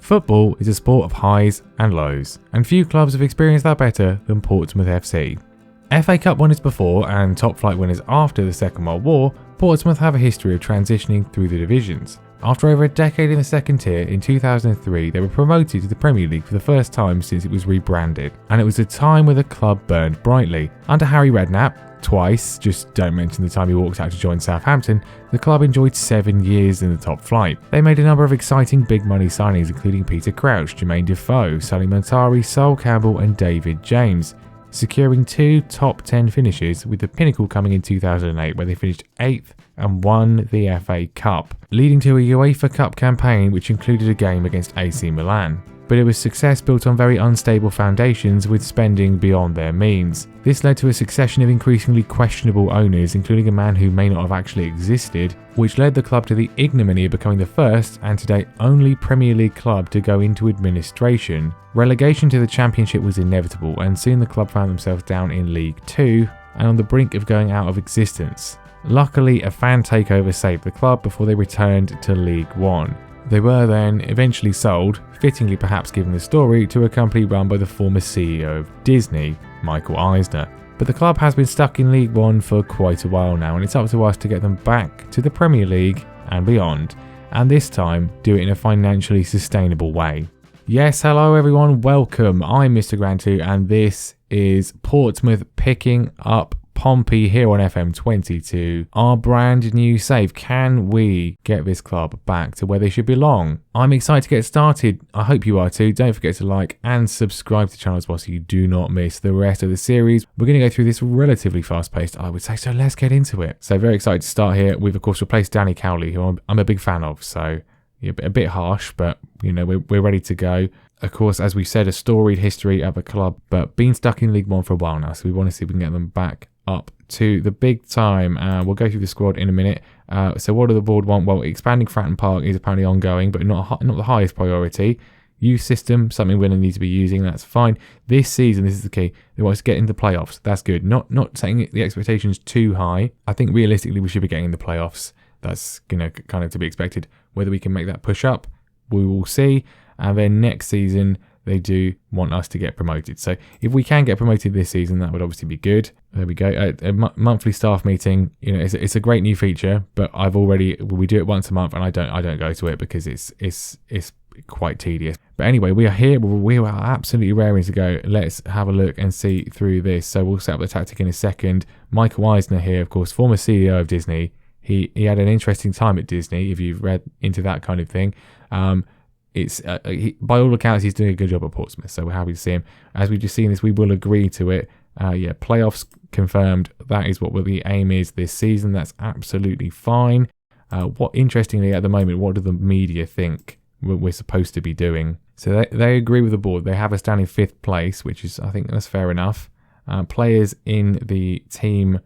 Football is a sport of highs and lows, and few clubs have experienced that better than Portsmouth FC. FA Cup winners before and top flight winners after the Second World War, Portsmouth have a history of transitioning through the divisions. After over a decade in the second tier, in 2003 they were promoted to the Premier League for the first time since it was rebranded, and it was a time where the club burned brightly. Under Harry Redknapp, twice, just don't mention the time he walked out to join Southampton, the club enjoyed 7 years in the top flight. They made a number of exciting big money signings including Peter Crouch, Jermaine Defoe, Sally Montari, Sol Campbell and David James, securing 2 top 10 finishes, with the pinnacle coming in 2008 where they finished 8th and won the FA Cup, leading to a UEFA Cup campaign which included a game against AC Milan. But it was success built on very unstable foundations with spending beyond their means. This led to a succession of increasingly questionable owners, including a man who may not have actually existed, which led the club to the ignominy of becoming the first and today only Premier League club to go into administration. Relegation to the Championship was inevitable, and soon the club found themselves down in League 2 and on the brink of going out of existence. Luckily, a fan takeover saved the club before they returned to League 1. They were then eventually sold, fittingly perhaps given the story, to a company run by the former CEO of Disney, Michael Eisner. But the club has been stuck in League 1 for quite a while now, and it's up to us to get them back to the Premier League and beyond, and this time do it in a financially sustainable way. Yes, hello everyone, welcome. I'm Mr. Grantu, and this is Portsmouth picking up Pompey here on FM22, our brand new save. Can we get this club back to where they should belong? I'm excited to get started. I hope you are too. Don't forget to like and subscribe to the channel as well so you do not miss the rest of the series. We're going to go through this relatively fast paced, I would say, so let's get into it. So very excited to start here. We've of course replaced Danny Cowley, who I'm a big fan of, so a bit harsh, but you know, we're ready to go. Of course, as we said, a storied history of a club, but been stuck in League 1 for a while now, so we want to see if we can get them back up to the big time. We'll go through the squad in a minute. So what do the board want? Well, expanding Fratton Park is apparently ongoing, but not the highest priority. Youth system, something we're going to need to be using, that's fine. This season, this is the key, they want us to get into the playoffs. That's good. Not setting the expectations too high. I think realistically we should be getting in the playoffs. That's kind of to be expected. Whether we can make that push up, we will see. And then next season, they do want us to get promoted. So if we can get promoted this season, that would obviously be good. There we go. A monthly staff meeting. It's a great new feature, but we do it once a month, and I don't go to it because it's quite tedious. But anyway, we are here. We are absolutely raring to go. Let's have a look and see through this. So we'll set up the tactic in a second. Michael Eisner here, of course, former CEO of Disney. He had an interesting time at Disney. If you've read into that kind of thing. By all accounts, he's doing a good job at Portsmouth, so we're happy to see him. As we've just seen this, we will agree to it. Playoffs confirmed. That is what the aim is this season. That's absolutely fine. Interestingly, at the moment, what do the media think we're supposed to be doing? So they agree with the board. They have us down in 5th place, which is, I think that's fair enough. Players in the team,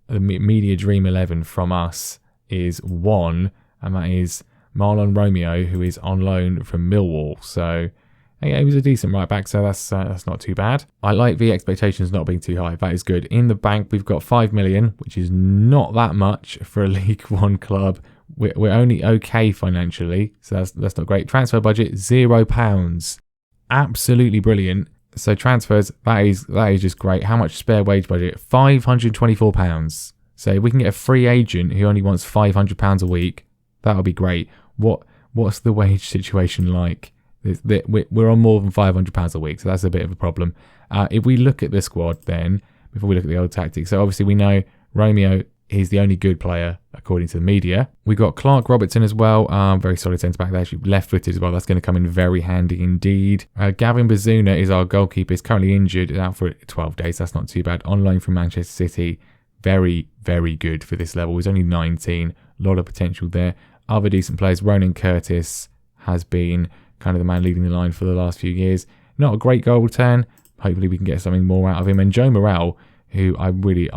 the media dream 11 from us is 1, and that is Marlon Romeo, who is on loan from Millwall. So it was a decent right back, so that's not too bad. I like the expectations not being too high. That is good. In the bank, we've got 5 million, which is not that much for a League 1 club. We're only okay financially, so that's not great. Transfer budget, £0. Absolutely brilliant. So transfers, that is just great. How much spare wage budget? £524. So if we can get a free agent who only wants £500 a week, that would be great. What's the wage situation like? We're on more than £500 a week, so that's a bit of a problem. If we look at the squad then, before we look at the old tactics, so obviously we know Romeo is the only good player according to the media. We got Clark Robertson as well, very solid centre back there, actually left-footed as well. That's going to come in very handy indeed. Gavin Bazuna is our goalkeeper. He's currently injured, out for 12 days. That's not too bad. On loan from Manchester City, very, very good for this level. He's only 19, a lot of potential there. Other decent players, Ronan Curtis has been kind of the man leading the line for the last few years. Not a great goal return. Hopefully we can get something more out of him. And Joe Morrell, who I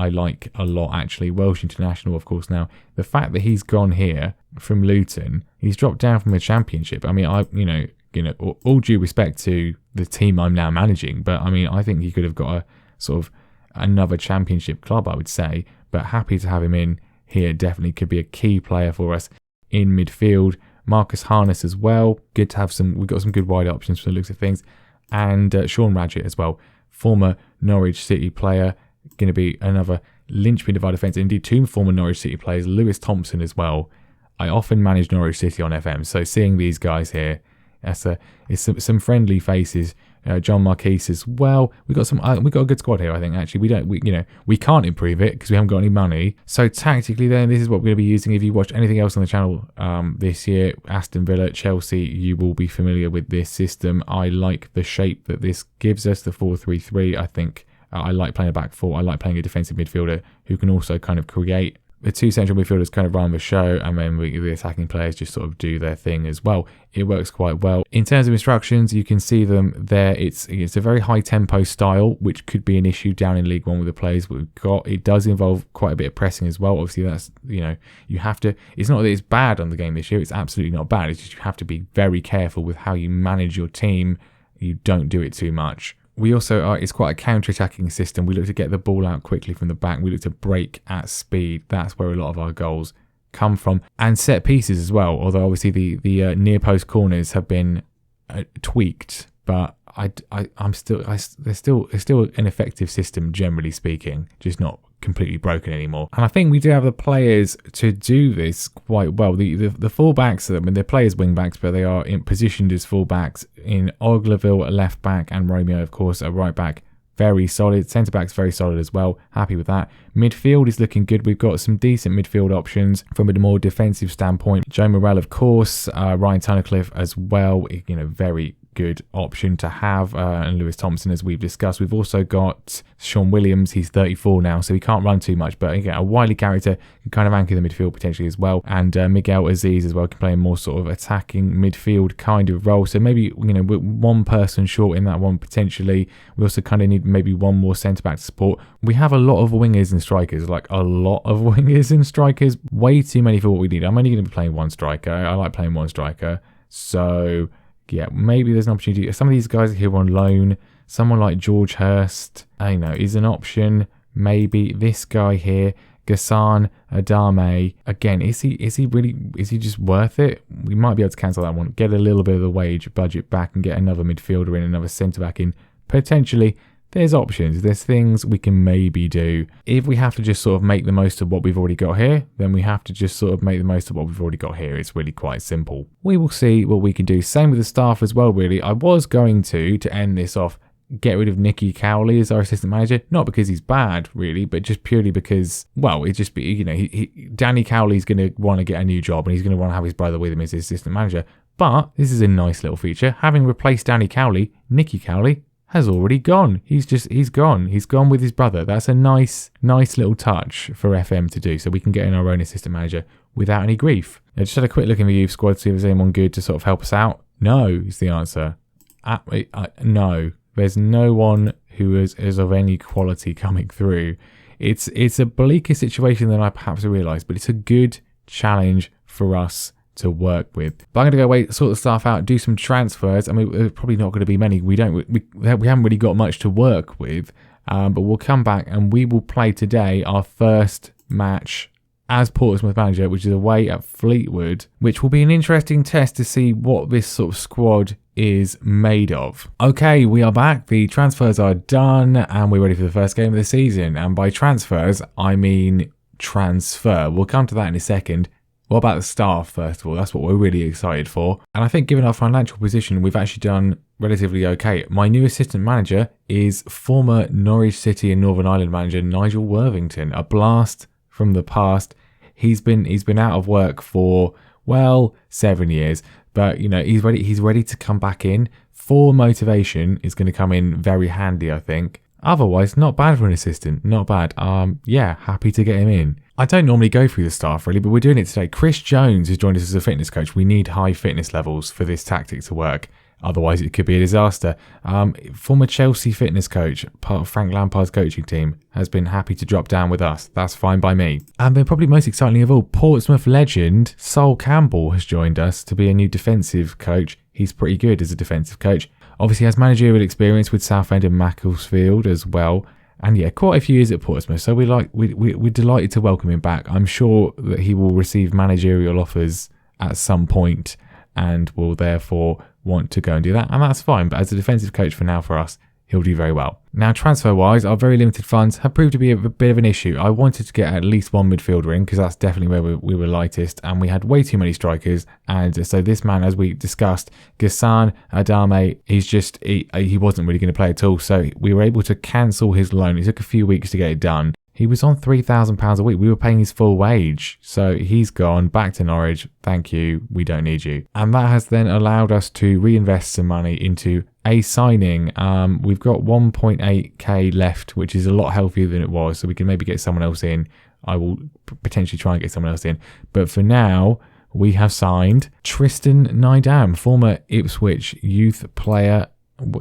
like a lot actually. Welsh international, of course. Now, the fact that he's gone here from Luton, he's dropped down from the Championship. I mean, all due respect to the team I'm now managing, but I mean, I think he could have got a sort of another Championship club, I would say. But happy to have him in here. Definitely could be a key player for us in midfield. Marcus Harness as well. Good to have we've got some good wide options for the looks of things. And Sean Radgett as well, former Norwich City player, going to be another linchpin of our defence. Indeed, 2 former Norwich City players, Lewis Thompson as well. I often manage Norwich City on FM, so seeing these guys here, it's some friendly faces. John Marquise as well. We've got a good squad here, I think. Actually, we can't improve it because we haven't got any money. So tactically, then this is what we're going to be using. If you watch anything else on the channel this year, Aston Villa, Chelsea, you will be familiar with this system. I like the shape that this gives us, the 4-3-3. I think I like playing a back four. I like playing a defensive midfielder who can also kind of create. The 2 central midfielders kind of run the show, and then the attacking players just sort of do their thing as well. It works quite well. In terms of instructions, you can see them there. It's a very high tempo style, which could be an issue down in League One with the players we've got. It does involve quite a bit of pressing as well. Obviously, that's, you have to. It's not that it's bad on the game this year. It's absolutely not bad. It's just you have to be very careful with how you manage your team. You don't do it too much. We also it's quite a counter-attacking system. We look to get the ball out quickly from the back. We look to break at speed. That's where a lot of our goals come from. And set pieces as well, although obviously the near post corners have been tweaked, but they're still an effective system, generally speaking, just not completely broken anymore. And I think we do have the players to do this quite well. The fullbacks, I mean, they're players wing backs, but they are positioned as fullbacks in Oglaville at left back and Romeo, of course, at right back. Very solid. Centre back's very solid as well. Happy with that. Midfield is looking good. We've got some decent midfield options from a more defensive standpoint. Joe Morrell, of course, Ryan Tunnicliffe as well. Very good option to have, and Lewis Thompson, as we've discussed. We've also got Sean Williams. He's 34 now, so he can't run too much, but again, a wily character, can kind of anchor the midfield potentially as well. And Miguel Aziz as well can play a more sort of attacking midfield kind of role. So maybe we're one person short in that one potentially. We also kind of need maybe one more centre back to support. We have a lot of wingers and strikers, way too many for what we need. I'm only going to be playing one striker. I like playing one striker, so yeah, maybe there's an opportunity. Some of these guys are here on loan. Someone like George Hurst, is an option. Maybe this guy here, Ghassan Adame. Again, is he just worth it? We might be able to cancel that one. Get a little bit of the wage budget back and get another midfielder in, another centre back in. Potentially, there's options. There's things we can maybe do. If we have to just sort of make the most of what we've already got here, then we have to just sort of make the most of what we've already got here. It's really quite simple. We will see what we can do. Same with the staff as well, really. I was going to end this off, get rid of Nicky Cowley as our assistant manager. Not because he's bad, really, but just purely because, well, it just be, Danny Cowley's going to want to get a new job and he's going to want to have his brother with him as his assistant manager. But this is a nice little feature. Having replaced Danny Cowley, Nicky Cowley has already gone. He's gone. He's gone with his brother. That's a nice little touch for FM to do, so we can get in our own assistant manager without any grief. I just had a quick look in the youth squad to see if there's anyone good to sort of help us out. No is the answer. No. There's no one who is of any quality coming through. It's a bleaker situation than I perhaps realised, but it's a good challenge for us to work with. But I'm going to go away, sort the staff out, do some transfers. I mean, there's probably not going to be many. We haven't really got much to work with, but we'll come back and we will play today our first match as Portsmouth manager, which is away at Fleetwood, which will be an interesting test to see what this sort of squad is made of. Okay, we are back. The transfers are done and we're ready for the first game of the season. And by transfers, I mean transfer. We'll come to that in a second. What about the staff, first of all? That's what we're really excited for. And I think given our financial position, we've actually done relatively okay. My new assistant manager is former Norwich City and Northern Ireland manager Nigel Worthington, a blast from the past. He's been out of work for, 7 years. But, he's ready to come back in. For motivation is going to come in very handy, I think. Otherwise, not bad for an assistant. Not bad. Happy to get him in. I don't normally go through the staff really, but we're doing it today. Chris Jones has joined us as a fitness coach. We need high fitness levels for this tactic to work. Otherwise, it could be a disaster. Former Chelsea fitness coach, part of Frank Lampard's coaching team, has been happy to drop down with us. That's fine by me. And then probably most excitingly of all, Portsmouth legend Sol Campbell has joined us to be a new defensive coach. He's pretty good as a defensive coach. Obviously has managerial experience with Southend and Macclesfield as well. And yeah, quite a few years at Portsmouth. So we're delighted to welcome him back. I'm sure that he will receive managerial offers at some point and will therefore want to go and do that, and that's fine. But as a defensive coach for now for us, he'll do very well. Now, transfer-wise, our very limited funds have proved to be a bit of an issue. I wanted to get at least one midfielder in because that's definitely where we were lightest, and we had way too many strikers. And so this man, as we discussed, Ghassan Adame, he wasn't really going to play at all. So we were able to cancel his loan. It took a few weeks to get it done. He was on £3,000 a week. We were paying his full wage. So he's gone back to Norwich. Thank you. We don't need you. And that has then allowed us to reinvest some money into a signing. We've got 1.8k left, which is a lot healthier than it was. So we can maybe get someone else in. I will potentially try and get someone else in. But for now, we have signed Tristan Nydam, former Ipswich youth player.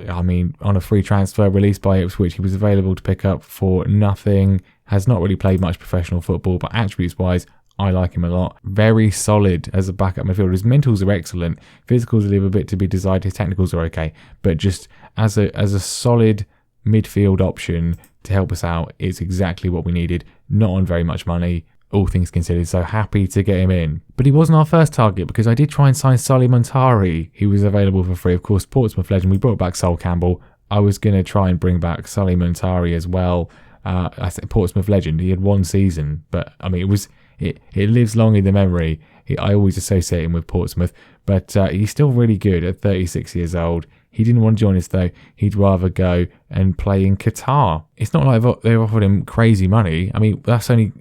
I mean, on a free transfer released by Ipswich, he was available to pick up for nothing. Has not really played much professional football, but attributes-wise, I like him a lot. Very solid as a backup midfielder. His mentals are excellent. Physicals leave a bit to be desired. His technicals are okay, but just as a solid midfield option to help us out, it's exactly what we needed. Not on very much money, all things considered, so happy to get him in. But he wasn't our first target because I did try and sign Solly Montari. He was available for free. Of course, Portsmouth legend. We brought back Sol Campbell. I was going to try and bring back Solly Montari as well. I said Portsmouth legend. He had one season, but I mean, it lives long in the memory. I always associate him with Portsmouth, but he's still really good at 36 years old. He didn't want to join us though. He'd rather go and play in Qatar. It's not like they offered him crazy money. I mean, that's only,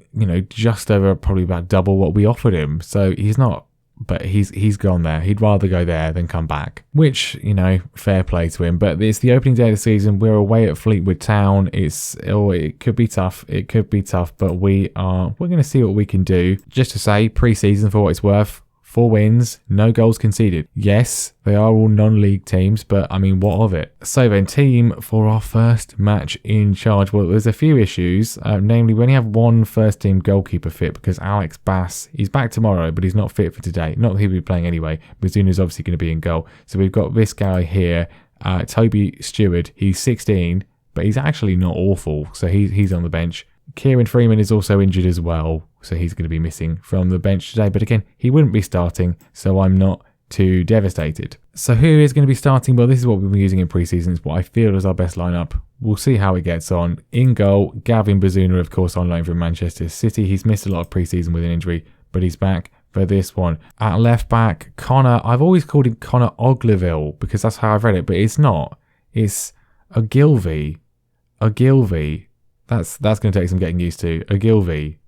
just over probably about double what we offered him. So he's not, but he's gone there. He'd rather go there than come back, which, fair play to him. But it's the opening day of the season. We're away at Fleetwood Town. It could be tough. But we're going to see what we can do. Just to say, pre-season for what it's worth, 4 wins, no goals conceded. Yes, they are all non-league teams, but I mean, what of it? So then, team for our first match in charge. Well, there's a few issues. Namely, we only have one first-team goalkeeper fit because Alex Bass, he's back tomorrow, but he's not fit for today. Not that he'll be playing anyway. Mizuno's obviously going to be in goal. So we've got this guy here, Toby Stewart. He's 16, but he's actually not awful. So he's on the bench. Kieran Freeman is also injured as well, so he's going to be missing from the bench today. But again, he wouldn't be starting, so I'm not too devastated. So who is going to be starting? Well, this is what we've been using in pre-season. It's what I feel is our best lineup. We'll see how it gets on. In goal, Gavin Bazuna, of course, on loan from Manchester City. He's missed a lot of pre-season with an injury, but he's back for this one. At left back, Connor. I've always called him Connor Ogilvie because that's how I've read it, but it's not. It's Ogilvie. That's going to take some getting used to. Ogilvie.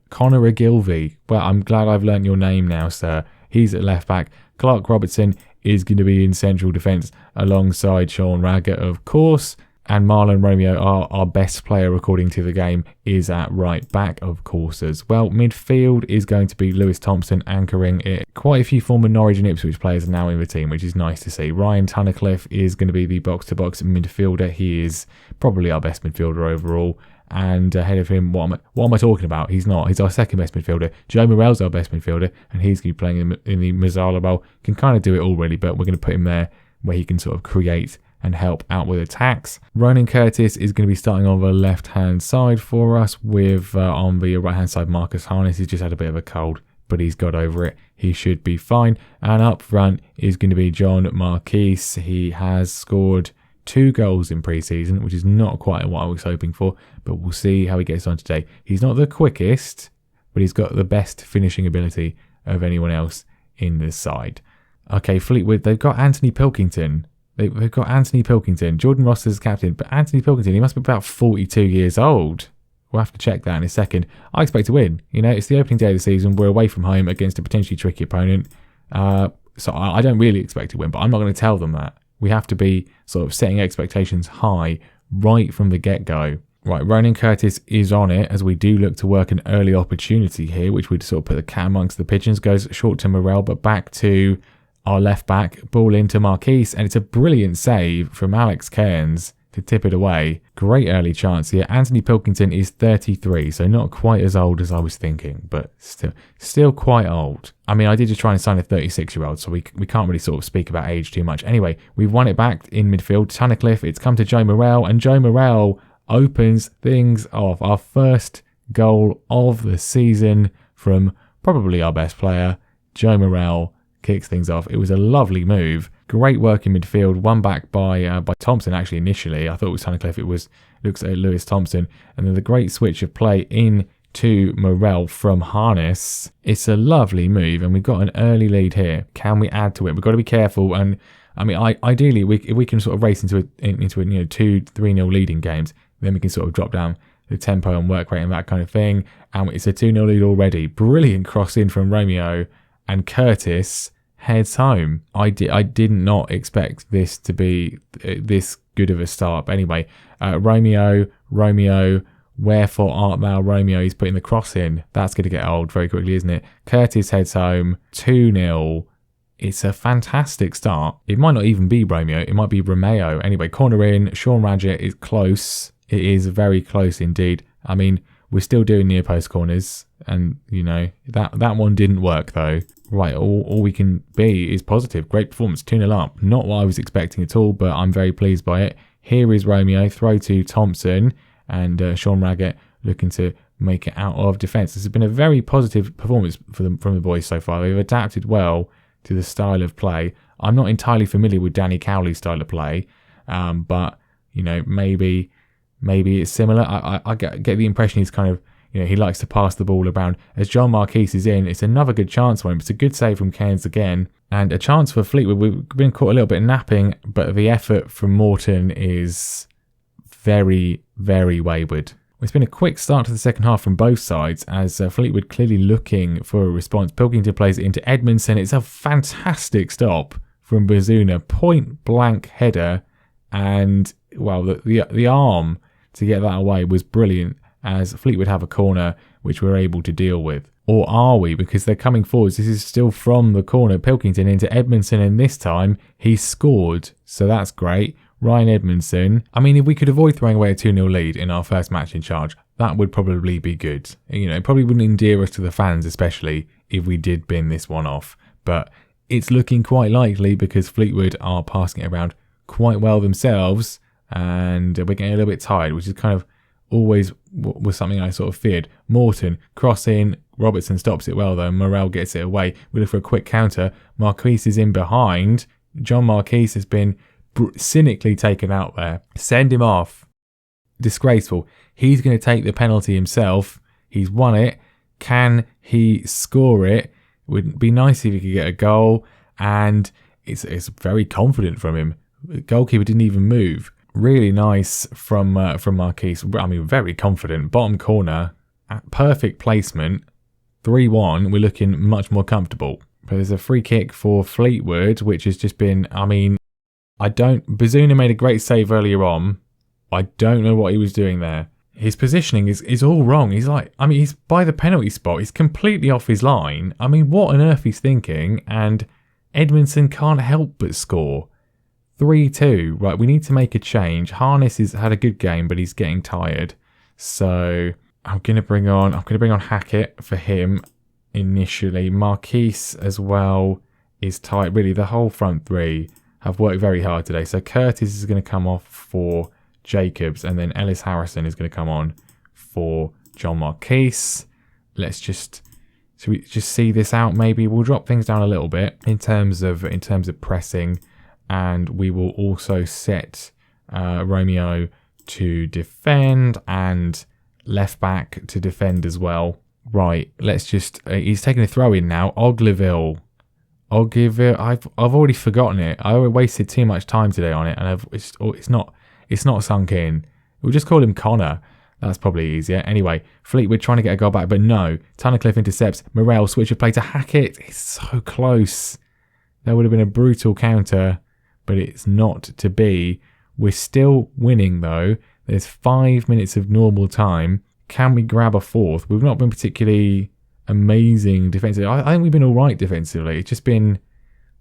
Connor Ogilvie. Well, I'm glad I've learnt your name now, sir. He's at left back. Clark Robertson is going to be in central defence alongside Sean Raggett, of course. And Marlon Romeo, our best player according to the game, is at right back, of course, as well. Midfield is going to be Lewis Thompson anchoring it. Quite a few former Norwich and Ipswich players are now in the team, which is nice to see. Ryan Tunnicliffe is going to be the box-to-box midfielder. He is probably our best midfielder overall. And ahead of him, what am I talking about? He's not. He's our second best midfielder. Joe Morell's our best midfielder, and he's going to be playing in the Mazzala role. Can kind of do it all, really, but we're going to put him there where he can sort of create and help out with attacks. Ronan Curtis is going to be starting on the left-hand side for us with, on the right-hand side, Marcus Harness. He's just had a bit of a cold, but he's got over it. He should be fine. And up front is going to be John Marquise. He has scored 2 goals in pre-season, which is not quite what I was hoping for, but we'll see how he gets on today. He's not the quickest, but he's got the best finishing ability of anyone else in this side. Okay, Fleetwood, they've got Anthony Pilkington. They've got Anthony Pilkington. Jordan Ross is captain, but Anthony Pilkington, he must be about 42 years old. We'll have to check that in a second. I expect to win. It's the opening day of the season. We're away from home against a potentially tricky opponent. So I don't really expect to win, but I'm not going to tell them that. We have to be sort of setting expectations high right from the get-go. Right, Ronan Curtis is on it as we do look to work an early opportunity here, which would sort of put the cat amongst the pigeons. Goes short to Morell, but back to our left back, ball into Marquise, and it's a brilliant save from Alex Cairns to tip it away. Great early chance here. Anthony Pilkington is 33, so not quite as old as I was thinking, but still quite old. I mean, I did just try and sign a 36-year-old, so we can't really sort of speak about age too much. Anyway, we've won it back in midfield. Tunnicliffe, it's come to Joe Morell, and Joe Morell opens things off. Our first goal of the season from probably our best player, Joe Morrell kicks things off. It was a lovely move. Great work in midfield. One back by Thompson, actually, initially. I thought it was Tunnicliffe. Looks like Lewis Thompson. And then the great switch of play in to Morrell from Harness. It's a lovely move, and we've got an early lead here. Can we add to it? We've got to be careful. And I mean, ideally, if we can sort of race into a 2-3-0 leading games, then we can sort of drop down the tempo and work rate and that kind of thing. And it's a 2-0 lead already. Brilliant cross in from Romeo, and Curtis heads home. I did not expect this to be this good of a start. But anyway, Romeo, wherefore art thou, Romeo? He's putting the cross in. That's going to get old very quickly, isn't it? Curtis heads home, 2-0. It's a fantastic start. It might not even be Romeo. It might be Romeo. Anyway, corner in. Sean Radgett is close. It is very close indeed. I mean, we're still doing near post corners, and that one didn't work though. Right, all we can be is positive. Great performance, 2-0 up. Not what I was expecting at all, but I'm very pleased by it. Here is Romeo, throw to Thompson, and Sean Radgett looking to make it out of defence. This has been a very positive performance from the boys so far. They've adapted well to the style of play. I'm not entirely familiar with Danny Cowley's style of play, but maybe it's similar. I get the impression he's kind of, he likes to pass the ball around. As John Marquise is in, it's another good chance for him. It's a good save from Cairns again, and a chance for Fleetwood. We've been caught a little bit napping, but the effort from Morton is very, very wayward. It's been a quick start to the second half from both sides, as Fleetwood clearly looking for a response. Pilkington plays it into Edmondson. It's a fantastic stop from Bazuna, point blank header, and well, the arm to get that away was brilliant, as Fleetwood have a corner which we're able to deal with. Or are we? Because they're coming forwards. This is still from the corner. Pilkington into Edmondson, and this time he scored, so that's great. Ryan Edmondson. I mean, if we could avoid throwing away a 2-0 lead in our first match in charge, that would probably be good. It probably wouldn't endear us to the fans, especially if we did bin this one off. But it's looking quite likely, because Fleetwood are passing it around quite well themselves, and we're getting a little bit tired, which is kind of always was something I sort of feared. Morton, cross in, Robertson stops it well though, Morrell gets it away. We look for a quick counter. Marquise is in behind. John Marquise has been cynically taken out there. Send him off. Disgraceful. He's going to take the penalty himself. He's won it. Can he score it? Would be nice if he could get a goal, and it's very confident from him. The goalkeeper didn't even move. Really nice from Marquise. I mean, very confident. Bottom corner, perfect placement. 3-1. We're looking much more comfortable. But there's a free kick for Fleetwood, which has just been, Bazuna made a great save earlier on. I don't know what he was doing there. His positioning is all wrong. He's by the penalty spot. He's completely off his line. I mean, what on earth he's thinking? And Edmondson can't help but score. 3-2. Right, we need to make a change. Harness has had a good game, but he's getting tired. So I'm gonna bring on Hackett for him initially. Marquise as well is tight. Really, the whole front three have worked very hard today. So Curtis is going to come off for Jacobs, and then Ellis Harrison is going to come on for John Marquise. Let's just see this out. Maybe we'll drop things down a little bit in terms of pressing, and we will also set Romeo to defend and left back to defend as well. Right, let's just he's taking a throw in now. Ogilvie. I've already forgotten it. I wasted too much time today on it, and it's not sunk in. We'll just call him Connor. That's probably easier. Anyway, Fleetwood trying to get a goal back, but no. Tunnicliffe intercepts. Morrell switch of play to Hackett. It's so close. That would have been a brutal counter, but it's not to be. We're still winning though. There's 5 minutes of normal time. Can we grab a fourth? We've not been particularly amazing defensively. I think we've been all right defensively. It's just been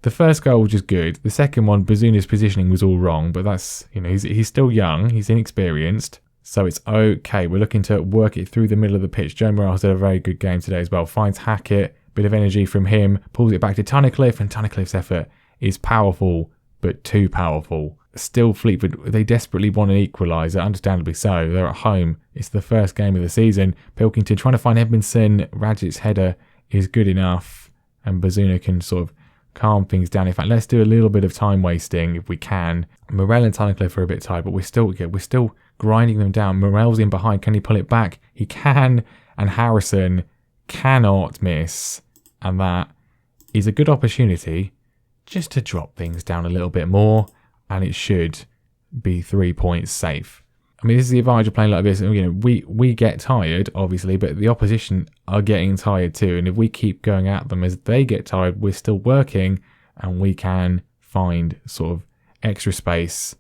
the first goal was just good. The second one, Bazuna's positioning was all wrong, but that's, he's still young, he's inexperienced, so it's okay. We're looking to work it through the middle of the pitch. Joe Morrell has had a very good game today as well. Finds Hackett, bit of energy from him, pulls it back to Tunnicliffe, and Tunnicliffe's effort is powerful, but too powerful. Still Fleetwood, they desperately want an equaliser, understandably so. They're at home. It's the first game of the season. Pilkington trying to find Edmondson. Radgett's header is good enough. and Bazuna can sort of calm things down. In fact, let's do a little bit of time wasting if we can. Morel and Tunnicliffe are a bit tired, but we're still grinding them down. Morel's in behind. Can he pull it back? He can, and Harrison cannot miss. And that is a good opportunity just to drop things down a little bit more, and it should be 3 points safe. I mean, this is the advantage of playing like this. You know, we get tired, obviously, but the opposition are getting tired too. And if we keep going at them as they get tired, we're still working, and we can find sort of extra space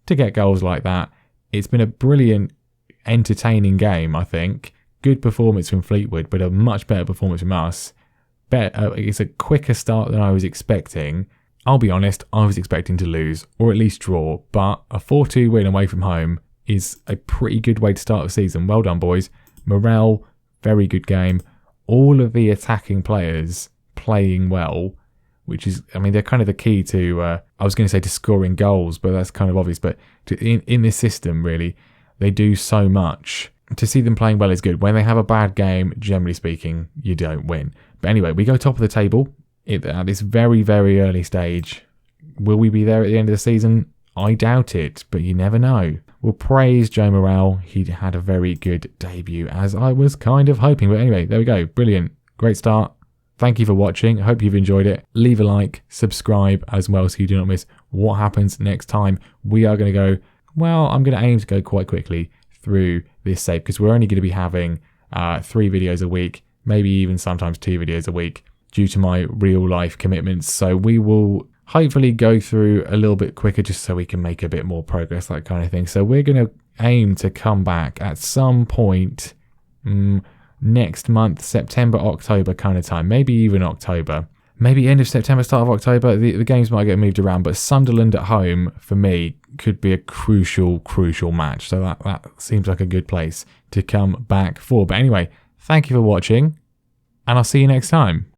to get goals like that. It's been a brilliant, entertaining game, I think. Good performance from Fleetwood, but a much better performance from us. It's a quicker start than I was expecting. I'll be honest, I was expecting to lose, or at least draw, but a 4-2 win away from home is a pretty good way to start the season. Well done, boys. Morel, very good game. All of the attacking players playing well, which is, I mean, they're kind of the key to, I was going to say to scoring goals, but that's kind of obvious. But in this system, really, they do so much. To see them playing well is good. When they have a bad game, generally speaking, you don't win. But anyway, we go top of the table at this very, very early stage. Will we be there at the end of the season? I doubt it, but you never know. We'll praise Joe Morel. He had a very good debut, as I was kind of hoping. But anyway, there we go. Brilliant. Great start. Thank you for watching. I hope you've enjoyed it. Leave a like, subscribe as well so you do not miss what happens next time. We are going to go, well, I'm going to aim to go quite quickly through this save because we're only going to be having 3 videos a week, maybe even sometimes 2 videos a week due to my real life commitments. So we will hopefully go through a little bit quicker just so we can make a bit more progress, that kind of thing. So we're going to aim to come back at some point next month, September, October kind of time, maybe even October. Maybe end of September, start of October. The games might get moved around, but Sunderland at home, for me, could be a crucial match. So that seems like a good place to come back for. But anyway, thank you for watching, and I'll see you next time.